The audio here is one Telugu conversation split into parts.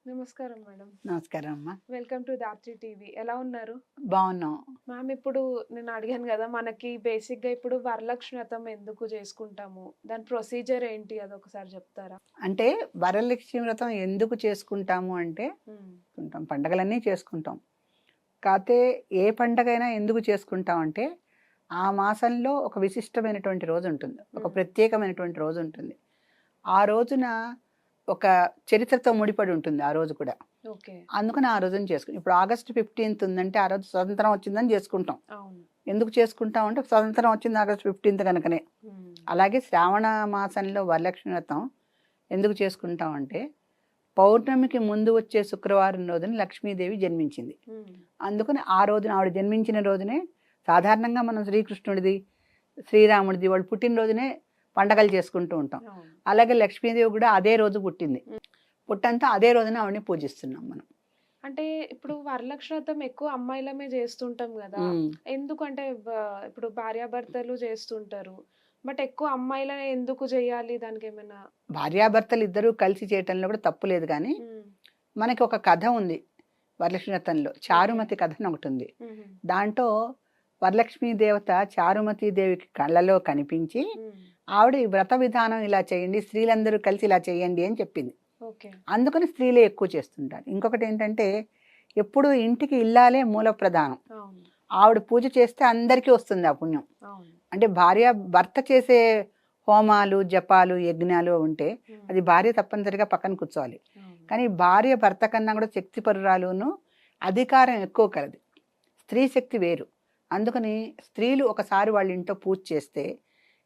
నమస్కారం మేడం. నమస్కారం అమ్మా. Welcome to Dhatri TV. ఎలా ఉన్నారు? బాగున్నాం. మ్యామ్ ఇప్పుడు నేను అడిగాను గదా! మనకి బేసిక్‌గా ఇప్పుడు వరలక్ష్మి వ్రతం ఎందుకు చేసుకుంటాము? దాని ప్రొసీజర్ ఏంటి అదొకసారి చెప్తారా? అంటే వరలక్ష్మి వ్రతం ఎందుకు చేసుకుంటాము అంటే హ్మ్. పండగలన్నీ చేసుకుంటాం. కాతే ఏ పండగైనా ఎందుకు చేసుకుంటాం అంటే ఆ మాసంలో ఒక విశిష్టమైనటువంటి రోజు ఉంటుంది. ఒక హ్మ్. ప్రత్యేకమైనటువంటి రోజు ఉంటుంది. ఆ రోజున ఒక చరిత్రతో ముడిపడి ఉంటుంది ఆ రోజు కూడా. ఓకే. అందుకని ఆ రోజున చేసుకుంటాం. ఇప్పుడు ఆగస్టు 15 ఉందంటే ఆ రోజు స్వతంత్రం వచ్చిందని చేసుకుంటాం. అవును. ఎందుకు చేసుకుంటాం అంటే స్వతంత్రం వచ్చింది ఆగస్టు 15 కనుకనే. హ్మ్. అలాగే శ్రావణ మాసంలో వరలక్ష్మి వ్రతం ఎందుకు చేసుకుంటాం అంటే పౌర్ణమికి ముందు వచ్చే శుక్రవారం రోజున లక్ష్మీదేవి జన్మించింది. హ్మ్. అందుకని ఆ రోజున ఆవిడ జన్మించిన రోజునే సాధారణంగా మనం శ్రీకృష్ణుడిది, శ్రీరాముడిది వాళ్ళు పుట్టినరోజునే పండగలు చేసుకుంటూ ఉంటాం. అవును. అలాగే లక్ష్మీదేవి కూడా అదే రోజు పుట్టింది. హ్మ్. పుట్టంతా అదే రోజున ఆవిడని పూజిస్తున్నాం మనం. అంటే ఇప్పుడు వరలక్ష్మి వ్రతం ఎక్కువ అమ్మాయిలమే చేస్తుంటాం గదా! ఉమ్. ఎందుకంటే ఇప్పుడు భార్యాభర్తలు చేస్తుంటారు. బట్ ఎక్కువ అమ్మాయిలనే ఎందుకు చేయాలి? దానికేమైనా భార్యాభర్తలు ఇద్దరూ కలిసి చేయటంలో కూడా తప్పు లేదు, కానీ హ్మ్. మనకి ఒక కథ ఉంది వరలక్ష్మి వ్రతంలో. ఓకే. చారుమతి కథ అని ఒకటి ఉంది. హుహు. దాంట్లో వరలక్ష్మీ దేవత చారుమతి దేవికి కళ్ళలో కనిపించి హ్మ్. ఆవిడ ఈ వ్రత విధానం ఇలా చేయండి, స్త్రీలందరూ కలిసి ఇలా చేయండి అని చెప్పింది. ఓకే. అందుకని స్త్రీలే ఎక్కువ చేస్తుంటారు. ఇంకొకటి ఏంటంటే ఎప్పుడు ఇంటికి ఇల్లాలే మూల ప్రధానం. అవును. ఆవిడ పూజ చేస్తే అందరికీ వస్తుంది ఆ పుణ్యం. అవును. అంటే భార్య భర్త చేసే హోమాలు జపాలు యజ్ఞాలు ఉంటే హ్మ్. అది భార్య తప్పనిసరిగా పక్కన కూర్చోవాలి. అవును. కానీ భార్య భర్త కన్నా కూడా శక్తిపరురాలును, అధికారం ఎక్కువ కలది. స్త్రీ శక్తి వేరు. అందుకని స్త్రీలు ఒకసారి వాళ్ళ ఇంట్లో పూజ చేస్తే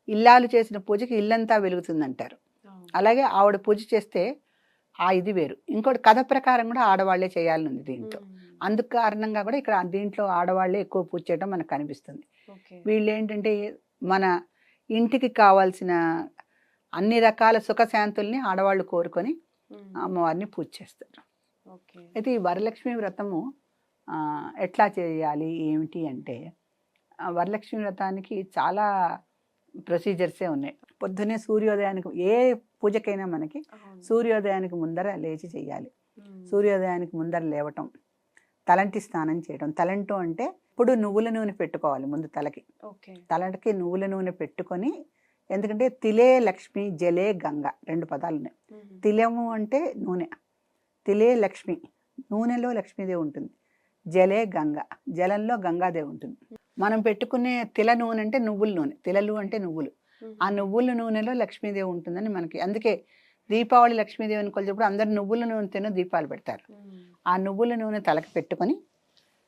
ఇల్లాలు చేసిన పూజకి ఇల్లంతా వెలుగుతుందంటారు. అవును. అలాగే ఆవిడ పూజ చేస్తే ఆ ఇది వేరు. ఇంకోటి కథ ప్రకారం కూడా ఆడవాళ్లే చేయాలనుంది దీంట్లో. హ్మ్. అందుకు కారణంగా కూడా ఇక్కడ దీంట్లో ఆడవాళ్లే ఎక్కువ పూజ చేయడం మనకు కనిపిస్తుంది. ఓకే. వీళ్ళు ఏంటంటే మన ఇంటికి కావాల్సిన అన్ని రకాల సుఖశాంతుల్ని ఆడవాళ్ళు కోరుకొని హ్మ్. అమ్మవారిని పూజ చేస్తారు. ఓకే. అయితే ఈ వరలక్ష్మి వ్రతము ఎట్లా చేయాలి ఏమిటి అంటే వరలక్ష్మి వ్రతానికి చాలా ప్రొసీజర్సే ఉన్నాయి. పొద్దున్నే సూర్యోదయానికి ఏ పూజకైనా మనకి అవును. సూర్యోదయానికి ముందర లేచి చేయాలి. హ్మ్. సూర్యోదయానికి ముందర లేవటం, తలంటి స్నానం చేయడం. తలంటు అంటే ఇప్పుడు నువ్వుల నూనె పెట్టుకోవాలి ముందు తలకి. ఓకే. తలకి నువ్వుల నూనె పెట్టుకొని, ఎందుకంటే తిలే లక్ష్మి జలే గంగ 2 పదాలు ఉన్నాయి. హుహు. తిలము అంటే నూనె, తిలే లక్ష్మి నూనెలో లక్ష్మీదేవి ఉంటుంది, జలే గంగ జలంలో గంగాదేవి ఉంటుంది. మనం పెట్టుకునే తిల నూనె అంటే నువ్వుల నూనె, తిలలు అంటే నువ్వులు. ఆ హుహు. నువ్వుల నూనెలో లక్ష్మీదేవి ఉంటుందని మనకి. అందుకే దీపావళి లక్ష్మీదేవిని కొలిచేప్పుడు అందరూ నువ్వుల నూనెతోనే దీపాలు పెడతారు. హ్మ్. ఆ నువ్వుల నూనె తలకి పెట్టుకొని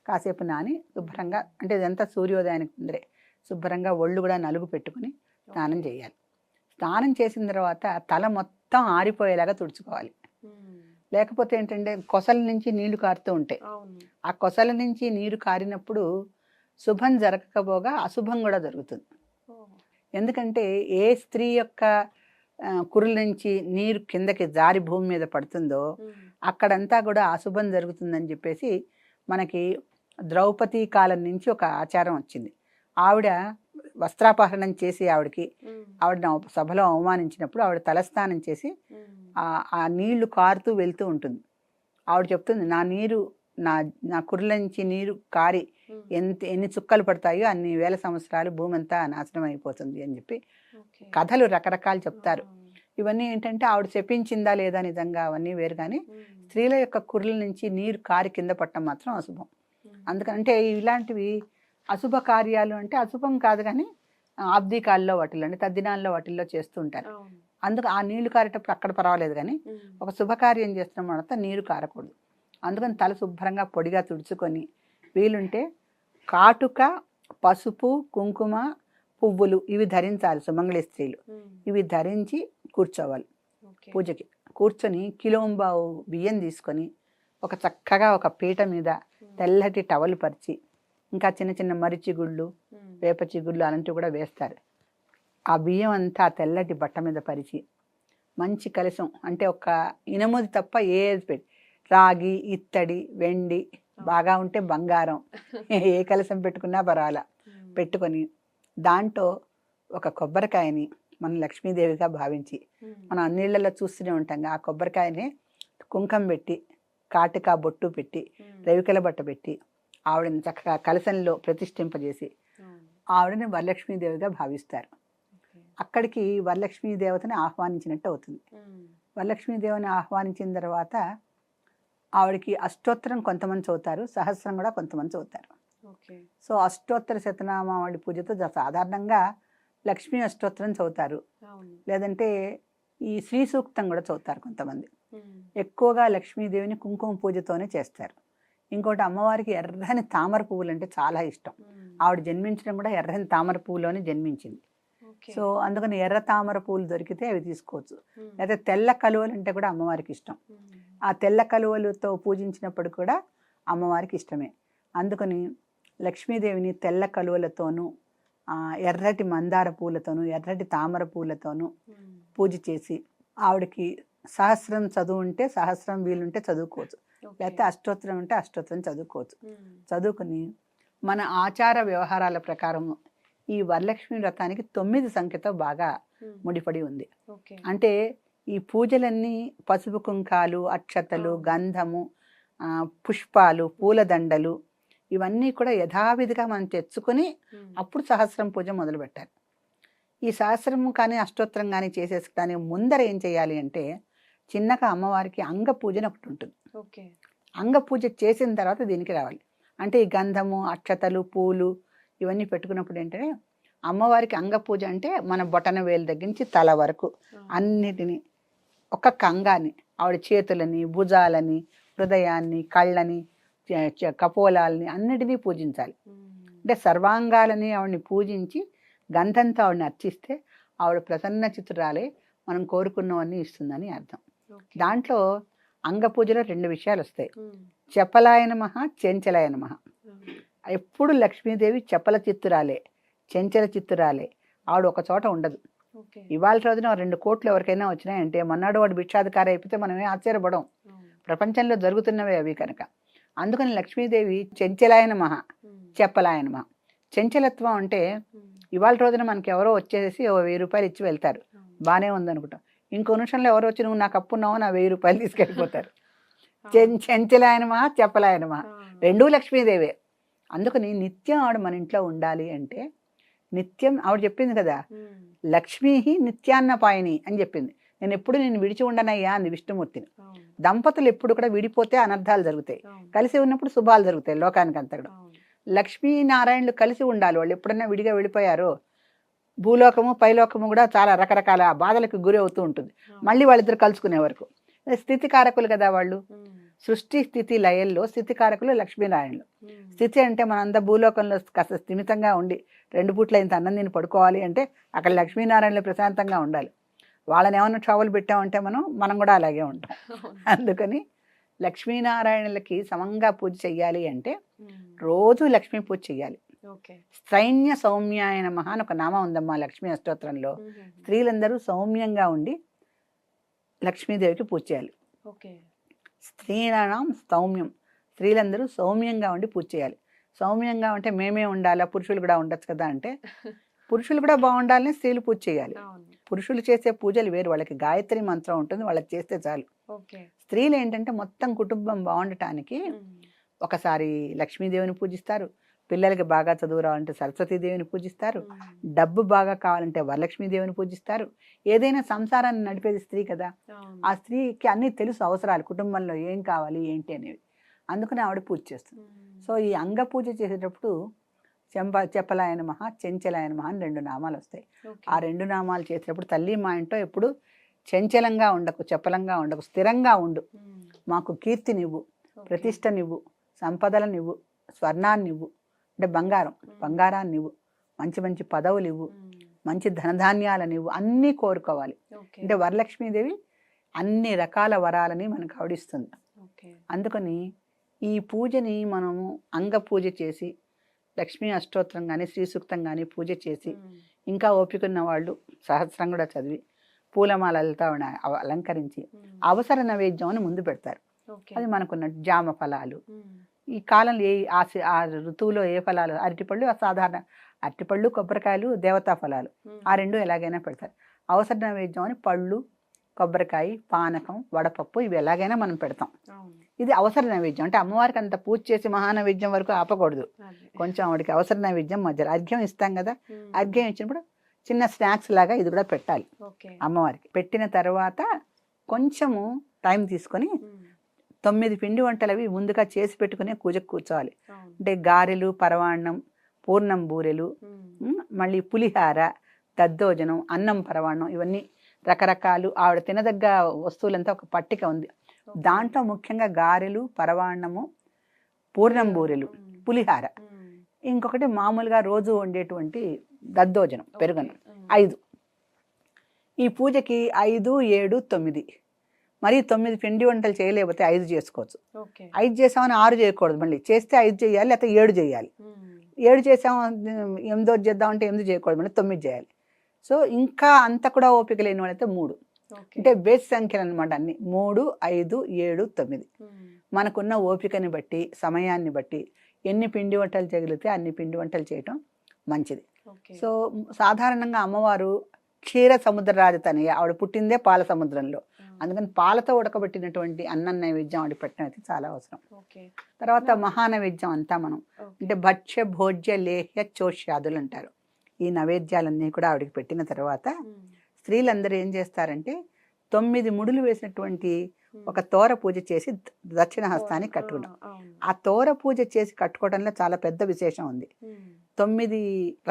కాసేపు నాని శుభ్రంగా, అంటే ఇదంతా సూర్యోదయానికి ముందరే శుభ్రంగా ఒళ్ళు కూడా నలుగు పెట్టుకొని స్నానం ఓకే. చేయాలి. స్నానం చేసిన తర్వాత తల మొత్తం ఆరిపోయేలాగా తుడుచుకోవాలి. హ్మ్. లేకపోతే ఏంటంటే కొసల నుంచి నీళ్లు కారుతూ ఉంటాయి. అవును. ఆ కొసల నుంచి నీరు కారినప్పుడు శుభం జరగకపోగా అశుభం కూడా జరుగుతుంది. ఓహ్! ఎందుకంటే ఏ స్త్రీ యొక్క కురుల నుంచి నీరు కిందకి జారి భూమి మీద పడుతుందో హ్మ్. అక్కడంతా కూడా అశుభం జరుగుతుందని చెప్పేసి మనకి ద్రౌపది కాలం నుంచి ఒక ఆచారం వచ్చింది. ఆవిడ వస్త్రాపహరణం చేసి హ్మ్. ఆవిడ సభలో అవమానించినప్పుడు ఆవిడ తలస్నానం చేసి హ్మ్. ఆ నీళ్లు కారుతూ వెళ్తూ ఉంటుంది. ఆవిడ చెప్తుంది, నా నీరు నా నా కుర్ల నుంచి నీరు కారి హ్మ్. ఎన్ని చుక్కలు పడతాయో అన్ని వేల సంవత్సరాలు భూమి అంతా నాశనం అయిపోతుంది అని చెప్పి ఓకే. కథలు రకరకాలు చెప్తారు. ఆ! ఇవన్నీ ఏంటంటే ఆవిడ చెప్పించిందా లేదా నిజంగా అవన్నీ వేరు, కానీ హ్మ్. స్త్రీల యొక్క కుర్ల నుంచి నీరు కారి కింద పట్టడం మాత్రం అశుభం. హ్మ్. అందుకంటే ఇలాంటివి అశుభ కార్యాలు అంటే అశుభం కాదు, కానీ ఆబ్దికాల్లో వాటిల్లో అంటే తద్దినాల్లో వాటిల్లో చేస్తూ ఉంటారు. అవును. అందుకు ఆ నీళ్లు కారేటప్పుడు అక్కడ పర్వాలేదు, కానీ హ్మ్. ఒక శుభకార్యం చేస్తున్న తర్వాత నీరు కారకూడదు. అందుకని తల శుభ్రంగా పొడిగా తుడుచుకొని వీలుంటే కాటుక, పసుపు, కుంకుమ, పువ్వులు ఇవి ధరించాలి సుమంగళి స్త్రీలు. హ్మ్. ఇవి ధరించి కూర్చోవాలి ఓకే. పూజకి. కూర్చొని కిలోంబావు బియ్యం తీసుకొని చక్కగా ఒక పీట మీద హ్మ్. తెల్లటి టవల్ పరిచి, ఇంకా చిన్న చిన్న మరిచి గుళ్ళు, హ్మ్. వేప చిగుళ్ళు అలాంటివి కూడా వేస్తారు. ఆ బియ్యం అంతా తెల్లటి బట్ట మీద పరిచి మంచి కలశం, అంటే ఒక ఇనుముది తప్ప ఏది పెట్టి, రాగి, ఇత్తడి, వెండి, బాగా ఉంటే బంగారం, ఏ కలశం పెట్టుకున్నా పర్వాలా హ్మ్. పెట్టుకొని దాంట్లో ఒక కొబ్బరికాయని మనం లక్ష్మీదేవిగా భావించి, హ్మ్. మనం అన్నిళ్లలో చూస్తూనే ఉంటాం, ఆ కొబ్బరికాయని కుంకం పెట్టి కాటికా బొట్టు పెట్టి రవికల బట్ట పెట్టి ఆవిడని చక్కగా కలశంలో ప్రతిష్ఠింపజేసి ఆవిడని వరలక్ష్మీదేవిగా భావిస్తారు. అక్కడికి వరలక్ష్మీ దేవతని ఆహ్వానించినట్టు అవుతుంది. వరలక్ష్మీదేవిని ఆహ్వానించిన తర్వాత ఆవిడకి అష్టోత్తరం కొంతమంది చదువుతారు, సహస్రం కూడా కొంతమంది చదువుతారు. సో అష్టోత్తర శతనామావళి పూజతో సాధారణంగా లక్ష్మీ అష్టోత్తరం చదువుతారు, లేదంటే ఈ శ్రీ సూక్తం కూడా చదువుతారు కొంతమంది. ఎక్కువగా లక్ష్మీదేవిని కుంకుమ పూజతోనే చేస్తారు. ఇంకోటి అమ్మవారికి ఎర్రని తామర పువ్వులు అంటే చాలా ఇష్టం. ఆవిడ జన్మించడం కూడా ఎర్రని తామర పువ్వులోనే జన్మించింది. సో అందుకని ఎర్ర తామర పువ్వులు దొరికితే అవి తీసుకోవచ్చు. లేదా తెల్ల కలువలు అంటే కూడా అమ్మవారికి ఇష్టం. ఆ తెల్ల కలువలతో పూజించినప్పుడు కూడా అమ్మవారికి ఇష్టమే. అందుకని లక్ష్మీదేవిని తెల్ల కలువలతోనూ ఎర్రటి మందార పూలతోనూ ఎర్రటి తామర పూలతోనూ పూజ చేసి ఆవిడకి సహస్రం చదువు ఉంటే సహస్రం వీలుంటే చదువుకోవచ్చు, లేకపోతే అష్టోత్తరం ఉంటే అష్టోత్తరం చదువుకోవచ్చు. చదువుకుని మన ఆచార వ్యవహారాల ప్రకారం ఈ వరలక్ష్మి వ్రతానికి 9 సంఖ్యతో బాగా ముడిపడి ఉంది. అంటే ఈ పూజలన్నీ పసుపు కుంకాలు, అక్షతలు, గంధము, పుష్పాలు, పూలదండలు ఇవన్నీ కూడా యథావిధిగా మనం తెచ్చుకొని అప్పుడు సహస్రం పూజ మొదలు పెట్టాలి. ఈ సహస్రం కానీ అష్టోత్తరం కానీ చేసేసుకోవడానికి ముందర ఏం చేయాలి అంటే చిన్నగా అమ్మవారికి అంగ పూజ ఒకటి ఉంటుంది. అంగ పూజ చేసిన తర్వాత దీనికి రావాలి. అంటే ఈ గంధము, అక్షతలు, పూలు ఇవన్నీ పెట్టుకున్నప్పుడు ఏంటంటే అమ్మవారికి అంగ పూజ అంటే మన బొటన వేలు దగ్గర నుంచి తల వరకు అన్నిటినీ ఒక్కొక్క అంగాన్ని, ఆవిడ చేతులని, భుజాలని, హృదయాన్ని, కళ్ళని, కపోలాలని అన్నిటినీ పూజించాలి. అంటే సర్వాంగాలని ఆవిడని పూజించి గంధంతో ఆవిడని అర్చిస్తే ఆవిడ ప్రసన్న చిత్తురాలే మనం కోరుకున్నవన్నీ ఇస్తుందని అర్థం. దాంట్లో అంగ పూజలో 2 విషయాలు వస్తాయి. చపలాయ నమః, చెంచలాయ నమః. ఎప్పుడు లక్ష్మీదేవి చపల చిత్తురాలే, చెంచల చిత్తురాలే. ఆవిడ ఒక చోట ఉండదు. ఇవాళ రోజున 2 కోట్లు ఎవరికైనా వచ్చినాయంటే మొన్నాడు వాడు భిక్షాధికారి అయిపోతే మనమే ఆశ్చర్యపడం. ప్రపంచంలో జరుగుతున్నవే అవి కనుక. అందుకని లక్ష్మీదేవి చెంచలాయ నమః, చపలాయ నమః. చెంచలత్వం అంటే ఇవాళ రోజున మనకి ఎవరో వచ్చేసి 1000 రూపాయలు ఇచ్చి వెళ్తారు, బాగానే ఉందనుకుంటాం. ఇంకో నిమిషంలో ఎవరు వచ్చి నువ్వు నాకు అప్పున్నావో నా 1000 రూపాయలు తీసుకెళ్ళిపోతారు. చెంచలాయ నమః, చపలాయ నమః 2 లక్ష్మీదేవే. అందుకని నిత్యం ఆవిడ మన ఇంట్లో ఉండాలి అంటే నిత్యం ఆవిడ చెప్పింది కదా, లక్ష్మీ నిత్యాన్నపాయని అని చెప్పింది. నేను ఎప్పుడు నేను విడిచి ఉండనయ్యా అంది విష్ణుమూర్తిని. దంపతులు ఎప్పుడు కూడా విడిపోతే అనర్థాలు జరుగుతాయి, కలిసి ఉన్నప్పుడు శుభాలు జరుగుతాయి లోకానికి అంతా కూడా. లక్ష్మీనారాయణులు కలిసి ఉండాలి. వాళ్ళు ఎప్పుడన్నా విడిగా వెళ్ళిపోయారో భూలోకము పైలోకము కూడా చాలా రకరకాల బాధలకు గురి అవుతూ ఉంటుంది. మళ్ళీ వాళ్ళిద్దరు కలుసుకునే వరకు. స్థితికారకులు కదా వాళ్ళు. సృష్టి స్థితి లయల్లో స్థితికారకులు లక్ష్మీనారాయణులు. స్థితి అంటే మనంతా భూలోకంలో కాస్త స్థిమితంగా ఉండి 2 పూట్ల ఇంత అన్నం తిని పడుకోవాలి అంటే అక్కడ లక్ష్మీనారాయణులు ప్రశాంతంగా ఉండాలి. వాళ్ళని ఏమన్నా ట్రబుల్ పెట్టామంటే మనం కూడా అలాగే ఉంటాం. అందుకని లక్ష్మీనారాయణులకి సమంగా పూజ చెయ్యాలి అంటే రోజు లక్ష్మీ పూజ చెయ్యాలి. స్త్రైన్య సౌమ్యాయ నమః అని ఒక నామం ఉందమ్మా లక్ష్మీ అష్టోత్తరంలో. స్త్రీలందరూ సౌమ్యంగా ఉండి లక్ష్మీదేవికి పూజ చేయాలి. స్త్రీనాం సౌమ్యం, స్త్రీలందరూ సౌమ్యంగా ఉండి పూజ చేయాలి. సౌమ్యంగా ఉంటే మేమే ఉండాలా, పురుషులు కూడా ఉండొచ్చు కదా అంటే పురుషులు కూడా బాగుండాలని స్త్రీలు పూజ చేయాలి. పురుషులు చేసే పూజలు వేరు, వాళ్ళకి గాయత్రి మంత్రం ఉంటుంది, వాళ్ళకి చేస్తే చాలు. స్త్రీలు ఏంటంటే మొత్తం కుటుంబం బాగుండటానికి ఒకసారి లక్ష్మీదేవిని పూజిస్తారు, పిల్లలకి బాగా చదువు రావాలంటే సరస్వతీదేవిని పూజిస్తారు, డబ్బు బాగా కావాలంటే వరలక్ష్మీదేవిని పూజిస్తారు. ఏదైనా సంసారాన్ని నడిపేది స్త్రీ కదా, ఆ స్త్రీకి అన్నీ తెలుసు అవసరాలు, కుటుంబంలో ఏం కావాలి ఏంటి అనేవి. అందుకని ఆవిడ పూజ చేస్తుంది. సో ఈ అంగ పూజ చేసేటప్పుడు చపలాయ నమః, చెంచలాయ నమః అని 2 నామాలు వస్తాయి. ఆ 2 నామాలు చేసేటప్పుడు తల్లి మా ఇంట్లో ఎప్పుడు చంచలంగా ఉండకు, చపలంగా ఉండకు, స్థిరంగా ఉండు, మాకు కీర్తినివ్వు, ప్రతిష్టనివ్వు, సంపదలనివ్వు, స్వర్ణాన్నివ్వు అంటే బంగారాన్నివ్వు, మంచి మంచి పదవులు ఇవ్వు, మంచి ధనధాన్యాలనివ్వు, అన్నీ కోరుకోవాలి. అంటే వరలక్ష్మీదేవి అన్ని రకాల వరాలని మనకు ఆవిడిస్తుంది. అందుకని ఈ పూజని మనము అంగ పూజ చేసి లక్ష్మీ అష్టోత్తరం కానీ శ్రీ సూక్తం కానీ పూజ చేసి ఇంకా ఓపిక ఉన్న వాళ్ళు సహస్రం కూడా చదివి పూలమాలలతో అలంకరించి అవసర నైవేద్యం అని ముందు పెడతారు. అది మనకున్న జామ ఫలాలు, ఈ కాలంలో ఆ ఋతువులో ఏ ఫలాలు, అరటిపళ్ళు సాధారణ అరటిపళ్ళు, కొబ్బరికాయలు దేవతా ఫలాలు, ఆ 2 ఎలాగైనా పెడతారు. అవసర నైవేద్యం అని పళ్ళు, కొబ్బరికాయ, పానకం, వడపప్పు ఇవి ఎలాగైనా మనం పెడతాం. అవును. ఇది అవసర నైవేద్యం. అంటే అమ్మవారికి అంత పూజ చేసి మహానైవేద్యం వరకు ఆపకూడదు. అదే. కొంచెం ఆవిడకి అవసర నైవేద్యం మధ్యలో అర్ఘ్యం ఇస్తాం కదా, ఉమ్. అర్ఘ్యం ఇచ్చినప్పుడు చిన్న స్నాక్స్ లాగా ఇది కూడా పెట్టాలి ఓకే. అమ్మవారికి. పెట్టిన తర్వాత కొంచెము టైం తీసుకొని 9 పిండి వంటలు అవి ముందుగా చేసి పెట్టుకుని పూజకు కూర్చోవాలి. అవును. అంటే గారెలు, పరవాన్నం, పూర్ణం బూరెలు, మళ్ళీ పులిహార, దద్దోజనం, అన్నం పరవాన్నం, ఇవన్నీ రకరకాలు ఆవిడ తినదగ్గ వస్తువులంతా ఒక పట్టిక ఉంది. దాంట్లో ముఖ్యంగా గారెలు, పరవాన్నము, పూర్ణం బూరెలు, పులిహార, ఇంకొకటి మామూలుగా రోజు వండేటువంటి దద్దోజనం, పెరుగన్నం, 5. ఈ పూజకి 5, 7, 9 మరి 9 పిండి వంటలు చేయలేకపోతే 5 చేసుకోవచ్చు. 5 చేసామని 6 చేయకూడదు, మళ్ళీ చేస్తే 5 చేయాలి, లేకపోతే 7 చేయాలి. 7 చేసాము 8 చేద్దామంటే 8 చేయకూడదు, మళ్ళీ 9 చేయాలి. సో ఇంకా అంత కూడా ఓపిక లేని వాళ్ళైతే 3, అంటే బేస్ సంఖ్యలు అనమాట అన్ని. 3, 5, 7, 9 మనకున్న ఓపికని బట్టి, సమయాన్ని బట్టి ఎన్ని పిండి వంటలు చేయగలిగితే అన్ని పిండి వంటలు చేయటం మంచిది. సో సాధారణంగా అమ్మవారు క్షీర సముద్ర రాజతనయ, ఆవిడ పుట్టిందే పాల సముద్రంలో, అందుకని పాలతో ఉడకబెట్టినటువంటి అన్నం నైవేద్యం ఆవిడ పెట్టడం అయితే చాలా అవసరం. తర్వాత మహానైవేద్యం అంతా మనం అంటే భక్ష్య, భోజ్య, లేహ్య, చోష్యాదులు అంటారు. ఈ నైవేద్యాలన్నీ కూడా ఆవిడకి పెట్టిన తర్వాత స్త్రీలందరూ ఏం చేస్తారంటే 9 ముడులు వేసినటువంటి ఒక తోర పూజ చేసి దక్షిణ హస్తాన్ని కట్టుకున్నాం. ఆ తోర పూజ చేసి కట్టుకోవడంలో చాలా పెద్ద విశేషం ఉంది. 9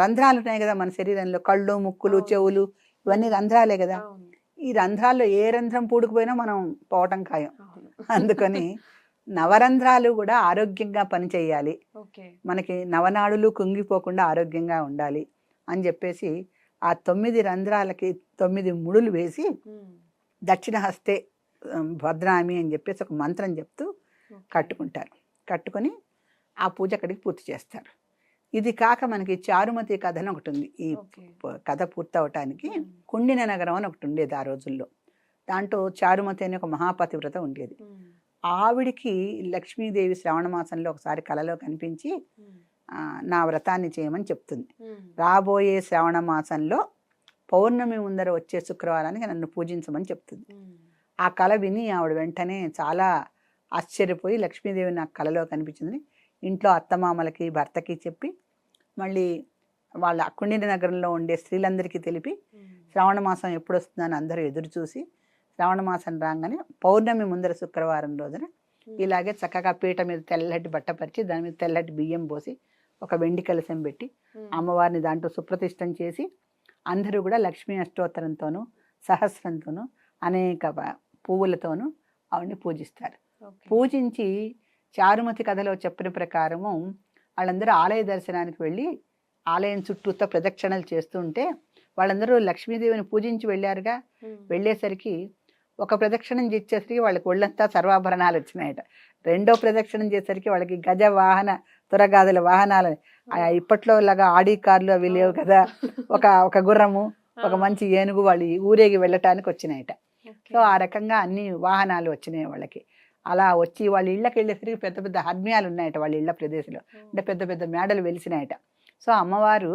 రంధ్రాలు ఉన్నాయి కదా మన శరీరంలో, కళ్ళు, ముక్కులు, చెవులు, ఇవన్నీ రంధ్రాలే కదా. ఈ రంధ్రాల్లో ఏ రంధ్రం పూడుకుపోయినా మనం పోవటం ఖాయం. అందుకని నవరంధ్రాలు కూడా ఆరోగ్యంగా పనిచేయాలి, మనకి నవనాడులు కుంగిపోకుండా ఆరోగ్యంగా ఉండాలి అని చెప్పేసి ఆ 9 రంధ్రాలకి 9 ముడులు వేసి దక్షిణ హస్తే భద్రామి అని చెప్పేసి ఒక మంత్రం చెప్తూ కట్టుకుంటారు. కట్టుకొని ఆ పూజ అక్కడికి పూర్తి చేస్తారు. ఇది కాక మనకి చారుమతి కథ అని ఒకటి ఉంది. ఈ కథ పూర్తవటానికి కుండిన నగరం అని ఒకటి ఉండేది ఆ రోజుల్లో. దాంట్లో చారుమతి అనే ఒక మహాపతివ్రత ఉండేది. ఆవిడికి లక్ష్మీదేవి శ్రావణ మాసంలో ఒకసారి కలలో కనిపించి నా వ్రతాన్ని చేయమని చెప్తుంది. రాబోయే శ్రావణ మాసంలో పౌర్ణమి ముందర వచ్చే శుక్రవారానికి నన్ను పూజించమని చెప్తుంది. ఆ కళ విని ఆవిడ వెంటనే చాలా ఆశ్చర్యపోయి లక్ష్మీదేవి నాకు కళలో కనిపించింది ఇంట్లో అత్తమామలకి, భర్తకి చెప్పి మళ్ళీ వాళ్ళ కుండిన నగరంలో ఉండే స్త్రీలందరికీ తెలిపి శ్రావణ మాసం ఎప్పుడు వస్తుందని అందరూ ఎదురు చూసి శ్రావణ మాసం రాగానే పౌర్ణమి ముందర శుక్రవారం రోజున ఇలాగే చక్కగా పీట మీద తెల్లటి బట్ట పరిచి దాని మీద తెల్లటి బియ్యం పోసి ఒక వెండి కలశం పెట్టి అమ్మవారిని దాంట్లో సుప్రతిష్టం చేసి అందరూ కూడా లక్ష్మీ అష్టోత్తరంతోనూ సహస్రంతోనూ అనేక పువ్వులతోనూ ఆవిడని పూజిస్తారు. పూజించి చారుమతి కథలో చెప్పిన ప్రకారము వాళ్ళందరూ ఆలయ దర్శనానికి వెళ్ళి ఆలయం చుట్టూతో ప్రదక్షిణలు చేస్తుంటే వాళ్ళందరూ లక్ష్మీదేవిని పూజించి వెళ్ళారుగా. వెళ్ళేసరికి ఒక ప్రదక్షిణం చేసేసరికి వాళ్ళకి ఒళ్ళంతా సర్వాభరణాలు వచ్చినాయట. రెండో ప్రదక్షిణం చేసేసరికి వాళ్ళకి గజ వాహన తురగాదుల వాహనాలు, ఇప్పట్లో లాగా ఆడి కార్లు అవి లేవు కదా, ఒక గుర్రము, ఒక మంచి ఏనుగు వాళ్ళు ఊరేగి వెళ్ళటానికి వచ్చినాయట. సో ఆ రకంగా అన్ని వాహనాలు వచ్చినాయి వాళ్ళకి. అలా వచ్చి వాళ్ళ ఇళ్ళకి వెళ్ళేసరికి పెద్ద పెద్ద హర్మ్యాలు ఉన్నాయట వాళ్ళ ఇళ్ళ ప్రదేశంలో, అంటే పెద్ద పెద్ద మేడలు వెలిసినాయట. సో అమ్మవారు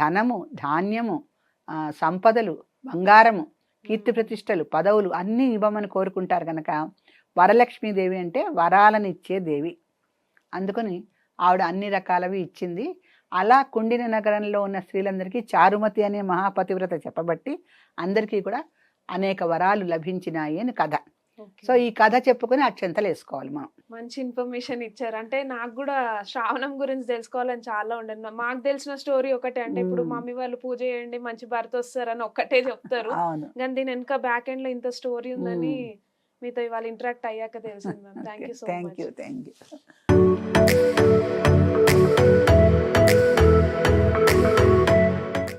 ధనము, ధాన్యము, సంపదలు, బంగారము, కీర్తి ప్రతిష్టలు, పదవులు అన్నీ ఇవ్వమని కోరుకుంటారు కనుక వరలక్ష్మీదేవి అంటే వరాలను ఇచ్చే దేవి. అందుకని ఆవిడ అన్ని రకాలవి ఇచ్చింది. అలా కుండిన నగరంలో ఉన్న స్త్రీలందరికీ చారుమతి అనే మహాపతివ్రత చెప్పబట్టి అందరికీ కూడా అనేక వరాలు లభించినాయి అని కథ. సో ఈ కథ చెప్పుకొని అక్షంతలు వేసుకోవాలి మనం. మంచి ఇన్ఫర్మేషన్ ఇచ్చారు. అంటే నాకు కూడా శ్రావణం గురించి తెలుసుకోవాలని చాలా ఉండదు. మాకు తెలిసిన స్టోరీ ఒకటే, అంటే ఇప్పుడు మమ్మీ వాళ్ళు పూజ చేయండి మంచి భర్త వస్తారని ఒక్కటే చెప్తారు, కానీ దీని వెనక బ్యాక్ ఎండ్ లో ఇంత స్టోరీ ఉందని మీతో ఇవాళ ఇంటరాక్ట్ అయ్యాక తెలిసింది ma'am. Thank you so much. Thank you.